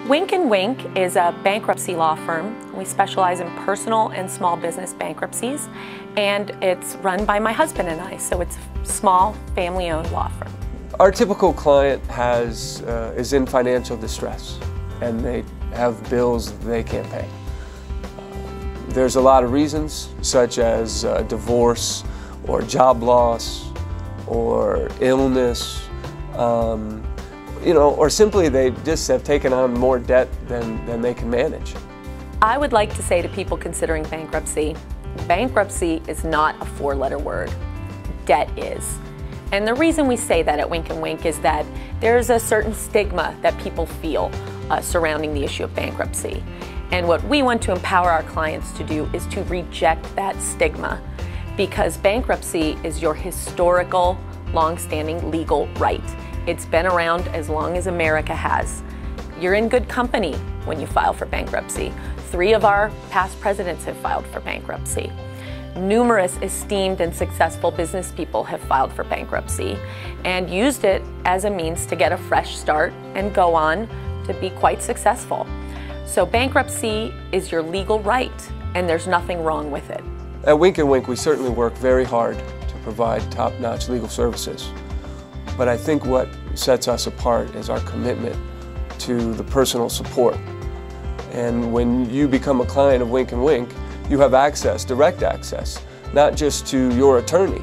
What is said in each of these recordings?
Wink & Wink is a bankruptcy law firm. We specialize in personal and small business bankruptcies, and it's run by my husband and I, so it's a small, family-owned law firm. Our typical client is in financial distress, and they have bills they can't pay. There's a lot of reasons, such as divorce, or job loss, or illness, or simply they just have taken on more debt than they can manage. I would like to say to people considering bankruptcy, bankruptcy is not a four-letter word. Debt is. And the reason we say that at Wink & Wink is that there's a certain stigma that people feel surrounding the issue of bankruptcy. And what we want to empower our clients to do is to reject that stigma, because bankruptcy is your historical, long-standing legal right. It's been around as long as America has. You're in good company when you file for bankruptcy. 3 of our past presidents have filed for bankruptcy. Numerous esteemed and successful business people have filed for bankruptcy and used it as a means to get a fresh start and go on to be quite successful. So bankruptcy is your legal right, and there's nothing wrong with it. At Wink & Wink, we certainly work very hard to provide top-notch legal services. But I think what sets us apart is our commitment to the personal support. And when you become a client of Wink & Wink, you have access, direct access, not just to your attorney,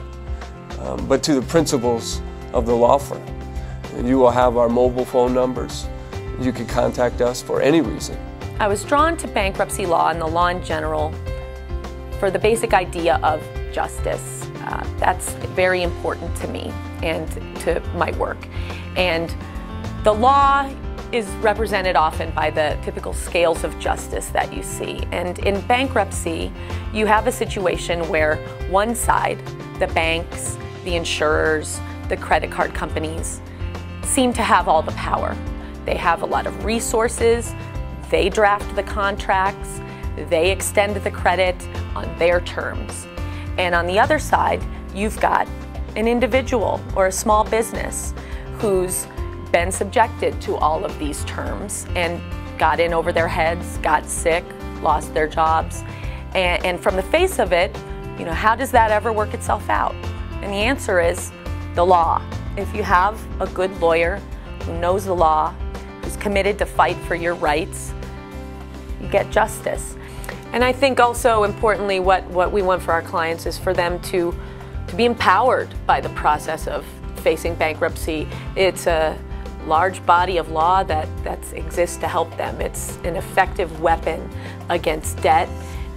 but to the principals of the law firm. And you will have our mobile phone numbers. You can contact us for any reason. I was drawn to bankruptcy law and the law in general for the basic idea of justice. That's very important to me and to my work. And the law is represented often by the typical scales of justice that you see. And in bankruptcy, you have a situation where one side, the banks, the insurers, the credit card companies, seem to have all the power. They have a lot of resources, they draft the contracts, they extend the credit on their terms. And on the other side, you've got an individual or a small business who's been subjected to all of these terms and got in over their heads, got sick, lost their jobs. And from the face of it, how does that ever work itself out? And the answer is the law. If you have a good lawyer who knows the law, who's committed to fight for your rights, you get justice. And I think also importantly what we want for our clients is for them to be empowered by the process of facing bankruptcy. It's a large body of law that exists to help them. It's an effective weapon against debt,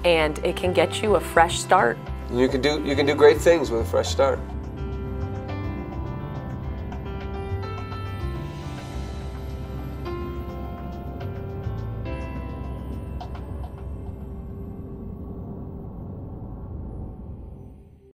and it can get you a fresh start. You can do great things with a fresh start.